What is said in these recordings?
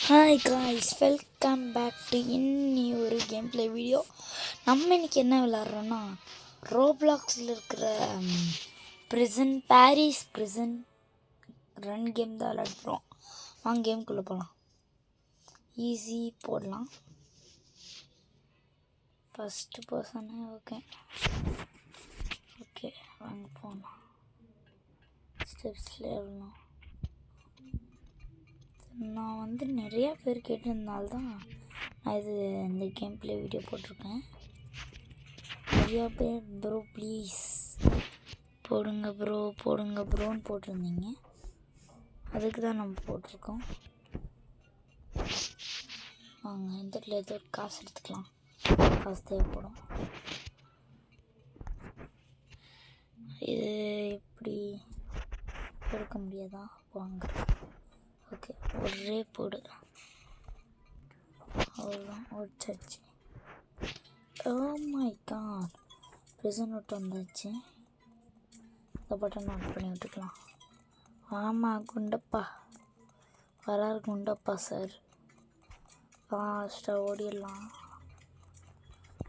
Hi guys, welcome back to இன்னி ஒரு game play video. நம்ம இன்னைக்கு என்ன விளாட்றோன்னா ரோப்ளாக்ஸில் இருக்கிற பாரிஸ் ப்ரிசன் ரன் கேம் தான் விளாட்றோம். வாங்க கேம்குள்ளே போகலாம். ஈஸி போடலாம். ஃபஸ்ட்டு பர்சனே ஓகே வாங்க போகலாம். ஸ்டெப்ஸில் எவ்வளோ நான் நிறையா பேர் கேட்டிருந்தால்தான் நான் இந்த கேம் பிளே வீடியோ போட்டிருக்கேன். நிறையா பேர் ப்ரோ ப்ளீஸ் போடுங்க ப்ரோன்னு போட்டிருந்தீங்க. அதுக்கு தான் நம்ம போட்டிருக்கோம். வாங்க இந்த இடத்துல ஏதோ காசு எடுத்துக்கலாம். காசு தேவைப்படும். இது எப்படி எடுக்க முடியாதா? வாங்க ஓகே, ஒரே போடு. அவ்வளோதான், ஓடிச்சாச்சு. ஓ மை காட், ப்ரிசன் விட்டு வந்தாச்சு. இந்த பட்டன் ஆட் பண்ணி விட்டுக்கலாம். ஆமாம் குண்டப்பா வராரு. குண்டப்பா சார் ஃபாஸ்ட்டாக ஓடிடலாம்.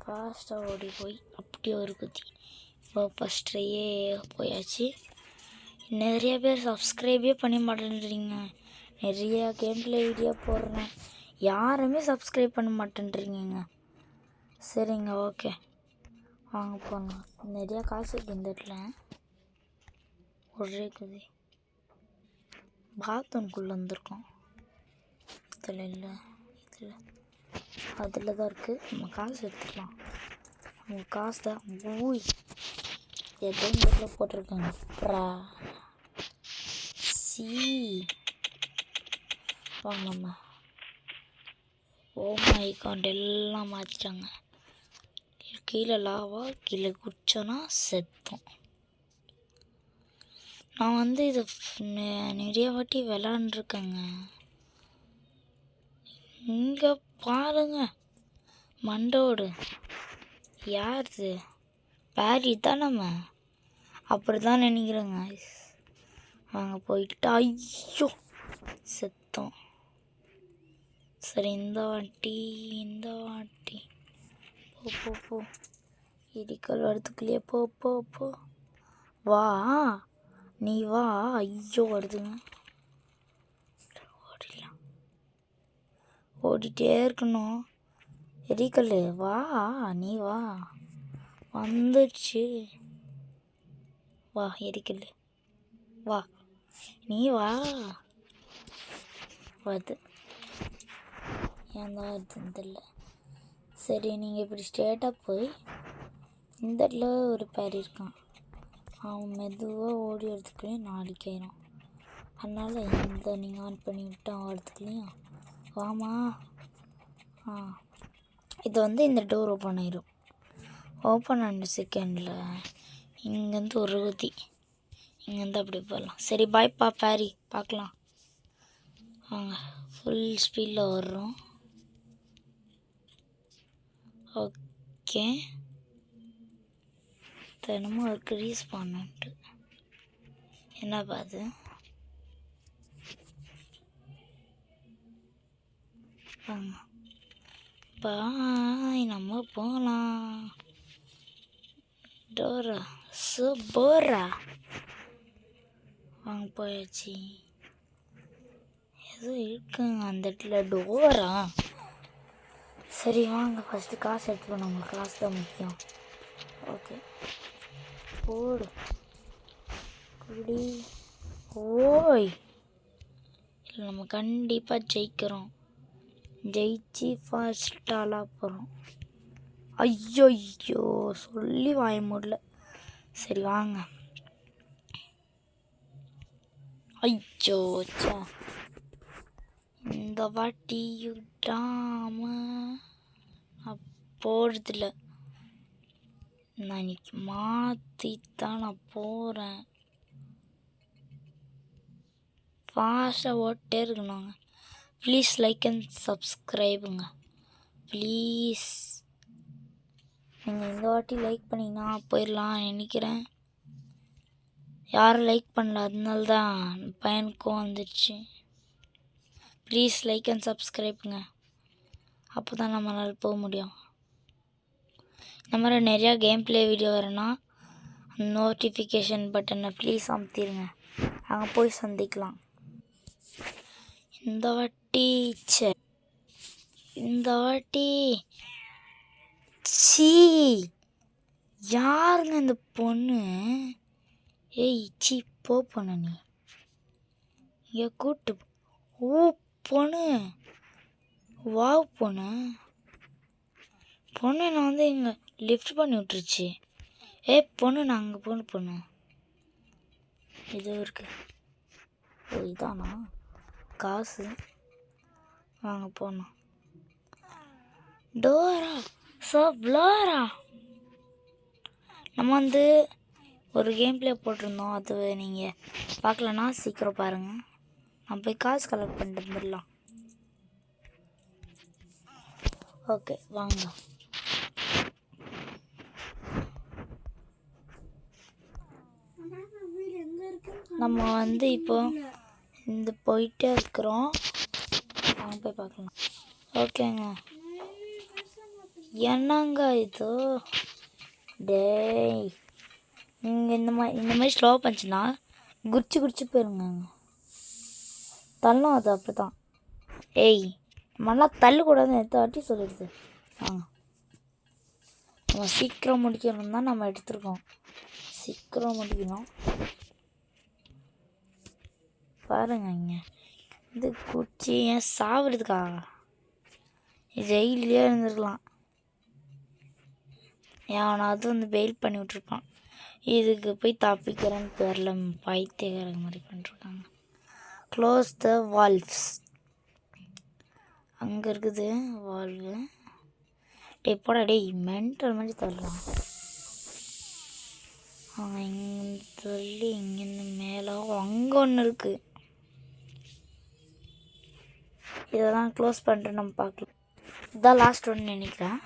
ஃபாஸ்ட்டாக ஓடி போய் அப்படியே ஒரு குத்தி இப்போ ஃபஸ்ட்லேயே போயாச்சு. நிறைய பேர் சப்ஸ்கிரைபே பண்ணி மாட்டேன்றீங்க. நிறையா கேம் பிளே வீடியோ போடுறேன், யாருமே சப்ஸ்கிரைப் பண்ண மாட்டேன்றீங்க. சரிங்க, ஓகே வாங்க போகலாம். நிறையா காசு இருக்குது இந்த இடத்துல. ஒரே குதி பாத்ரூம்குள்ளே வந்திருக்கோம். இதில் இல்லை, அதில் தான் இருக்குது. நம்ம காசு எடுத்துக்கலாம். நம்ம காசு தான் ஊய் ஏதோ இந்த இடத்துல போட்டிருக்காங்க. வாங்கம்மா. ஓ மை காட், எல்லாம் மாற்றிட்டாங்க. கீழே லாவா, கீழே குச்சோன்னா செத்தோம். நான் இதை நிறைய வாட்டி விளாண்டுருக்கேங்க. இங்கே பாருங்க, மண்டோடு யாருது? பாரி தான். நம்ம அப்படி தான் நினைக்கிறேங்க. வாங்க போயிட்டு ஐயோ செத்தோம். சரி, இந்த வாட்டி போ இடிக்கல் வரதுக்குள்ளேயே போ வா, நீ வா. ஐயோ வருதுங்க. ஓடிடலாம், ஓடிட்டே இருக்கணும். எரிக்கல் வா, நீ வா. வந்துடுச்சு, வா எரிக்கல் வா, நீ வா. வருது, ஏன் தான் வருதுன்னு தெரியல. சரி, நீங்கள் இப்படி ஸ்ட்ரெயிட்டாக போய் இந்த இடத்துல ஒரு பேர் இருக்கான். அவன் மெதுவாக ஓடி வரதுக்குள்ளேயும் நாளைக்கு ஆயிரும். அதனால் இந்த நீங்கள் ஆன் பண்ணி விட்டு அவன் வரதுக்குள்ளேயும் வாமா. இது இந்த டோர் ஓப்பன் ஆயிரும். ஓப்பன் ஆன செகண்டில் இங்கேருந்து ஒரு குதி, இங்கேருந்து அப்படி போகலாம். சரி, பாய்ப்பா பேரி, பார்க்கலாம். வாங்க, ஃபுல் ஸ்பீடில் வர்றோம். ஓகே, தினமும் அதுக்கு ரீஸ்பான் என்ன பாது. வாங்க பாய், நம்ம போகலாம். டோரா போரா வாங்க போயாச்சு. ஏதோ இருக்குங்க அந்த இடத்துல டோரா. சரி வாங்க, ஃபஸ்ட்டு காசு எடுத்துக்கணும். நம்மளுக்கு காசு தான் முக்கியம். ஓகே போடு குடி. ஓய் இல்லை, நம்ம கண்டிப்பாக ஜெயிக்கிறோம். ஜெயிச்சு ஃபர்ஸ்டாலாக போகிறோம். ஐயோ சொல்லி வாய முடியல. சரி வாங்க. ஐயோ இந்த வாட்டி யுட்டாம நான் போகிறதில்ல. நான் இன்னைக்கு மாற்றித்தான் நான் போகிறேன். ஃபாஸ்ட்டாக ஓட்டே இருக்கணுங்க. ப்ளீஸ் லைக் அண்ட் சப்ஸ்கிரைபுங்க ப்ளீஸ். நீங்கள் இந்த வாட்டி லைக் பண்ணிங்கன்னா போயிடலாம் நினைக்கிறேன். யாரும் லைக் பண்ணல, அதனால தான் பையனுக்கும் வந்துடுச்சு. ப்ளீஸ் லைக் அண்ட் சப்ஸ்கிரைப்புங்க. அப்போ தான் நம்மளால் போக முடியும். இந்த மாதிரி நிறையா கேம் ப்ளே வீடியோ வரேன்னா நோட்டிஃபிகேஷன் பட்டனை ப்ளீஸ் அமுத்திடுங்க. அங்கே போய் சந்திக்கலாம். இந்த வாட்டி சீ யாருங்க இந்த பொண்ணு? ஏய் சீ போ பொண்ணு, நீ இங்கே கூட்டு. ஓ பொண்ணு, வா பொண்ணு என்னை வந்து இங்கே லிஃப்ட் பண்ணி விட்டுருச்சு. பொண்ணு நான் அங்கே பொண்ணு இது இருக்கு. ஓ இதானா காசு? வாங்க போனோம். டோரா சப்ளாரா நம்ம வந்து ஒரு கேம் ப்ளே போட்டிருந்தோம். அது நீங்கள் பார்க்கலன்னா சீக்கிரம் பாருங்கள். நம்ம போய் காசு கலெக்ட் பண்ணிட்டு வந்துடலாம். ஓகே வாங்க. நம்ம வந்து இப்போ இந்த போயிட்டே இருக்கிறோம். வாங்க போய் பார்க்கலாம். ஓகேங்க. என்னங்க இது? டேய் இங்கே இந்த மாதிரி ஸ்லோ பண்ணிச்சுன்னா குடிச்சு போயிருங்க. தள்ளும் அது அப்படி தான். ஏய் நம்மளாம் தள்ளக்கூடாதுன்னு எத்த வாட்டி சொல்லிடுது. நம்ம சீக்கிரம் முடிக்கணும் தான் நம்ம எடுத்துருக்கோம். சீக்கிரம் முடிக்கணும். பாருங்க இங்கே இது குச்சி ஏன் சாப்பிடுறதுக்காக ஜெயிலே இருந்துருக்கலாம். ஏன்னாவது வந்து பெயில் பண்ணி விட்ருப்பான். இதுக்கு போய் தப்பிக்கிறேன்னு பேரில் பைத்தியக்கார மாதிரி பண்ணிருக்காங்க. Close the valves. அங்கே இருக்குது வால்வு. போடா டேய் மென்டல் மாதிரி தரலாம். அவங்க இங்கே சொல்லி இங்கேருந்து மேலே அங்கே ஒன்று இருக்குது. இதெல்லாம் க்ளோஸ் பண்ணிட்டு நம்ம பார்க்கலாம். இதான் லாஸ்ட் ஒன்று நினைக்கிறேன்.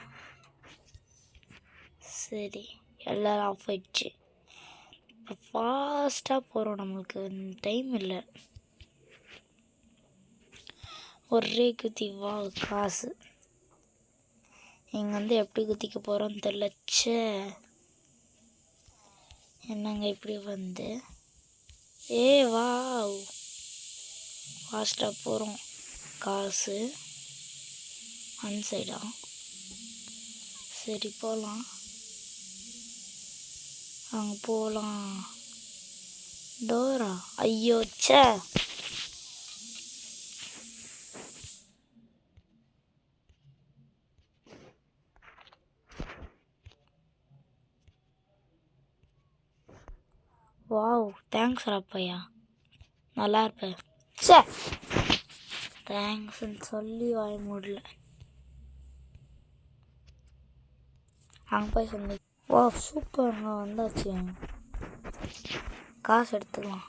சரி எல்லோரும் ஆஃப் ஆயிடுச்சு. இப்போ ஃபாஸ்ட்டாக போகிறோம். நம்மளுக்கு டைம் இல்லை. ஒரே குத்தி வா காசு. இங்கே வந்து எப்படி குத்திக்க போகிறோன்னு தெரியலச்சே. என்னங்க இப்படி வந்து வா ஃபாஸ்ட்டாக போகிறோம். காசு அன்சைடா. சரி போகலாம். அங்கே போகலாம். டோரா ஐயோ சே. வாவ் தேங்க்ஸ் ராப்பையா, நல்லா இருப்பேன். சே தேங்க்ஸ்ன்னு சொல்லி வாய முடியல. அங்கே போய் சொல்லி வா சூப்பருங்க வந்தாச்சு. காசு எடுத்துக்கலாம்.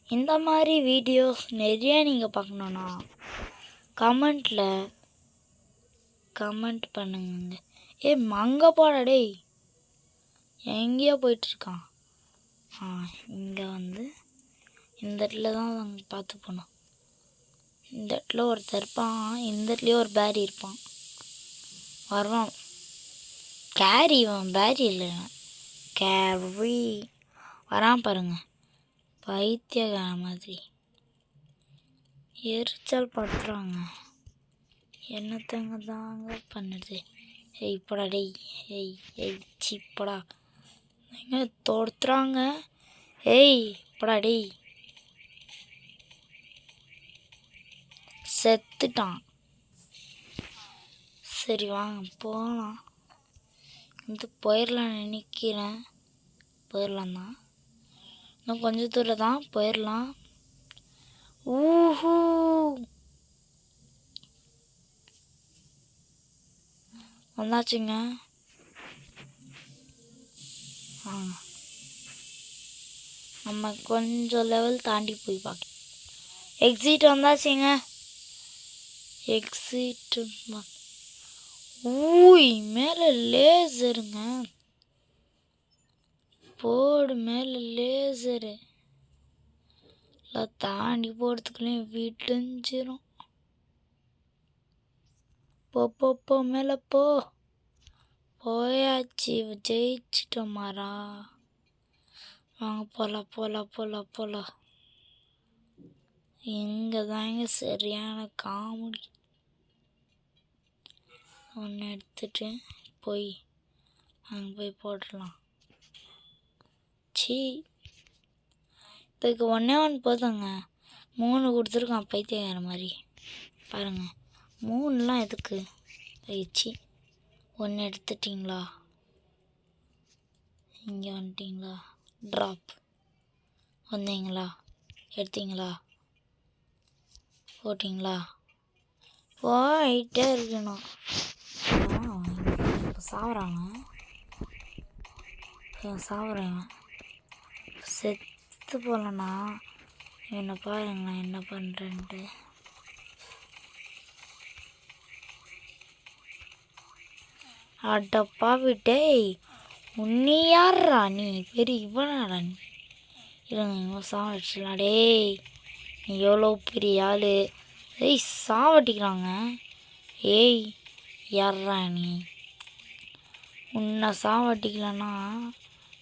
இந்த மாதிரி வீடியோஸ் நிறைய நீங்கள் பார்க்கணுன்னா கமெண்ட் பண்ணுங்க. மங்க போடா டேய், எங்கேயோ போயிட்டுருக்கான். இங்கே வந்து இந்த இடத்துல தான் நாங்கள் பார்த்து போனோம். இந்த இடத்துல ஒருத்தர் இருப்பான். இந்த இடத்துலையே ஒரு பேரி இருப்பான். வருவான் கேரி. பேரி இல்லை கேரி வரான் பாருங்க. பைத்தியக்கார மாதிரி எரிச்சல் படுத்துறாங்க. என்னத்தங்க தாங்க பண்ணுறது. இப்படா டேய். சீப்படா எங்க தோடுத்துறாங்க. இப்படா டேய். செத்துட்டான். சரி வாங்க போகலாம். வந்து போயிடலாம் நினைக்கிறேன். போயிடலாம் தான். இன்னும் கொஞ்சம் தூரம் தான் போயிடலாம். ஊஹூ வந்தாச்சுங்க. நம்ம கொஞ்சம் லெவல் தாண்டி போய் பார்க்கலாம். எக்ஸிட் வந்தாச்சுங்க. எக்ஸிட் ஊய் மேலே லேசருங்க. போர்டு மேலே எல்லாம் தாண்டி போகிறதுக்குள்ளேயும் விட்டுஞ்சிரும். போ மேலே போ. போயாச்சு, ஜெயிச்சிட்டோமாரா. வாங்க போகலாம். இங்கே தாங்க சரியான காமெடி. ஒன்று எடுத்துட்டு அங்கே போய் போட்டுடலாம். இதுக்கு ஒன்றே போதுங்க. 3 கொடுத்துருக்கான் பைத்தியக்கார மாதிரி. பாருங்க, 3லாம் எதுக்கு? ஆயிடுச்சு. 1 எடுத்துட்டிங்களா? இங்கே வந்துட்டிங்களா? ட்ராப் வந்தீங்களா? எடுத்தீங்களா? போட்டிங்களா? போயிட்டே இருக்கணும். இப்போ சாவுறாங்க. செத்து போகலண்ணா. என்ன பாருங்க நான் என்ன பண்ணுறேன்ட்டு. அடப்பா விட்டே, உன்னி யாரா நீ? பெரிய இவனாடா நீ? இல்லைங்க, இவன் சாவடிச்சிடலாம். டேய், நீ எவ்வளோ பெரிய ஆள். ஏய், சாவடிக்கிறாங்க. ஏய், யாரா நீ? உன்னை சாவடிக்கலன்னா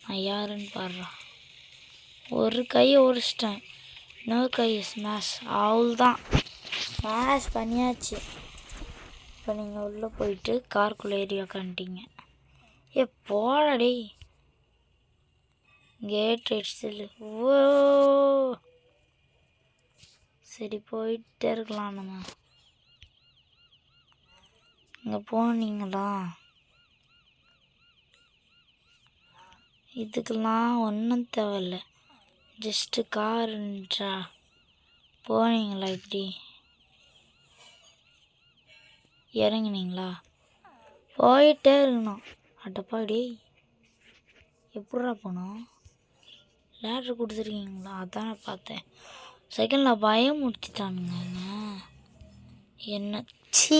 நான் யாருன்னு பாடுறா. ஒரு கையை உடைச்சிட்டேன், இன்னொரு கை ஸ்மாஷ். அவ்வளோதான், ஸ்மாஷ் பண்ணியாச்சு. இப்போ நீங்கள் உள்ளே போயிட்டு காருக்குள்ளே ஏறி உக்காந்துட்டீங்க. போடா கேட் அடிச்சது. ஓ, சரி போயிட்டே இருக்கலாம். நம்ம இங்கே போனீங்களா? இதுக்கெல்லாம் ஒன்றும் தேவையில்ல, ஜஸ்ட்டு காருன்றா. போனீங்களா? இப்படி இறங்குனீங்களா? போயிட்டே இருக்கணும். அடப்பாடி, எப்படா போனோம்? லேட்ரு கொடுத்துருக்கீங்களா? அதான் பார்த்தேன். செகண்டில் பயம் முடிச்சுட்டானுங்க என்ன. சீ,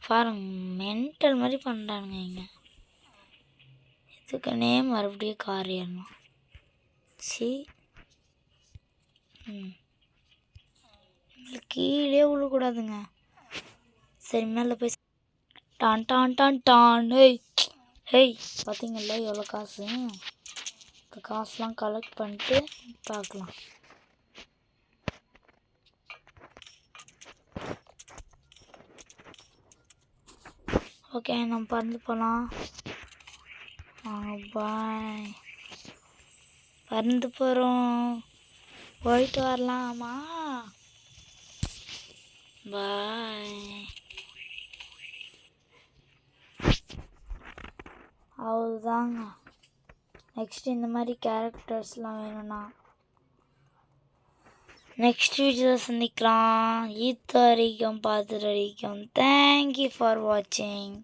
பாருங்க, மென்டல் மாதிரி பண்ணுறானுங்க இங்கே. இதுக்குன்னே மறுபடியும் கார் ஏறணும். கீழே விழக்கூடாதுங்க. சரி, மேலே போய் டான் டான் டான் டான். ஹேய், பார்த்தீங்கல்ல எவ்வளோ காசு? இந்த காசுலாம் கலெக்ட் பண்ணிட்டு பார்க்கலாம். ஓகே, நம்ம பறந்து போகலாம். பாய். பறந்து போகிறோம், போயிட்டு வரலாமா? பாய். அவ்வளோதாங்க. நெக்ஸ்ட் இந்த மாதிரி கேரக்டர்ஸ்லாம் வேணும்னா நெக்ஸ்ட் வீடியோவில் சந்திக்கலாம். இது வரைக்கும் பார்த்துட்டு வரைக்கும் தேங்க்யூ ஃபார் வாட்சிங்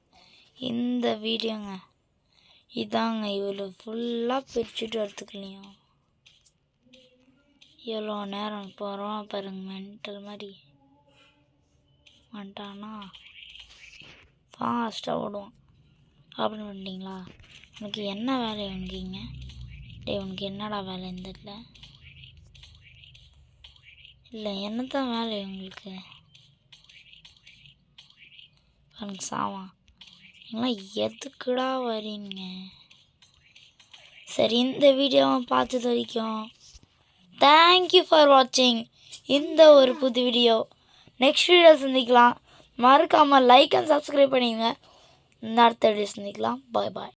இந்த வீடியோங்க. இதாங்க, இவ்வளோ ஃபுல்லாக பிரிச்சுட்டு வரத்துக்குலையும் எவ்வளோ நேரம் போகிறோம் பாருங்க. மென்டல் மாதிரி வந்துட்டானா ஃபாஸ்ட்டாக ஓடுவான். அப்படின்னு பண்ணிட்டீங்களா? உனக்கு என்ன வேலை உனக்குங்க? உனக்கு என்னடா வேலை இந்த இடத்துல? இல்லை, என்ன தான் வேலை உங்களுக்கு? எனக்கு சாவான். நீங்களாம் எதுக்குடா வரீங்க? சரி, இந்த வீடியோவை பார்த்தது வரைக்கும் தேங்க்யூ ஃபார் வாட்சிங் இந்த ஒரு புது வீடியோ. நெக்ஸ்ட் வீடியோ சந்திக்கலாம். மறக்காமல் லைக் அண்ட் சப்ஸ்கிரைப் பண்ணிடுங்க. அடுத்த வீடியோ சந்திக்கலாம். பாய் பாய்.